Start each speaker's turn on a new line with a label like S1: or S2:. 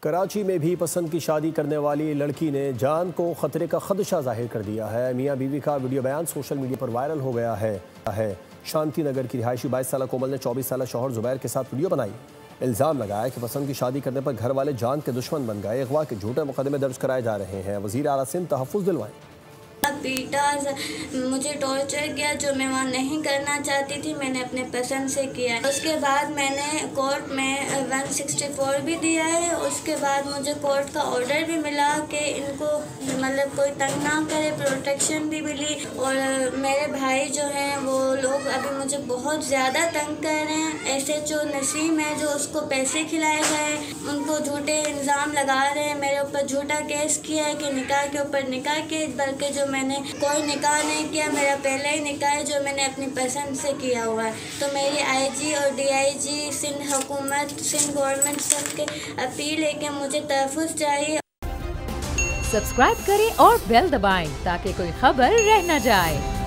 S1: कराची में भी पसंद की शादी करने वाली लड़की ने जान को खतरे का खदशा जाहिर कर दिया है। मियाँ बीवी का वीडियो बयान सोशल मीडिया पर वायरल हो गया है। शांति नगर की रिहायशी 22 साल कोमल ने 24 साल शौहर जुबैर के साथ वीडियो बनाई। इल्ज़ाम लगाया कि पसंद की शादी करने पर घर वाले जान के दुश्मन बन गए। अगवा के झूठे मुकदमे दर्ज कराए जा रहे हैं। वज़ीर आला सिंध तहफ़्फ़ुज़ दिलवाएं।
S2: पीटा, मुझे टॉर्चर किया जो मैं वहाँ नहीं करना चाहती थी, मैंने अपने पसंद से किया। उसके बाद मैंने कोर्ट में 164 भी दिया है। उसके बाद मुझे कोर्ट का ऑर्डर भी मिला कि इनको मतलब कोई तंग ना करे, प्रोटेक्शन भी मिली। और मेरे भाई जो हैं वो लोग अभी मुझे बहुत ज़्यादा तंग कर रहे हैं। SHO नसीम है जो उसको पैसे खिलाए गए, उनको झूठे इल्ज़ाम लगा रहे हैं। मेरे ऊपर झूठा केस किया है कि निकाह के ऊपर निकाह के, बल्कि जो मैंने कोई निकाह नहीं किया, मेरा पहला ही निकाह है जो मैंने अपनी पसंद से किया हुआ है। तो मेरी IG और DIG सिंध हुकूमत, सिंध गवर्नमेंट सबके अपील है कि मुझे तहफ़्फ़ुज़ चाहिए।
S3: सब्सक्राइब करें और बेल दबाएं ताकि कोई खबर रह न जाए।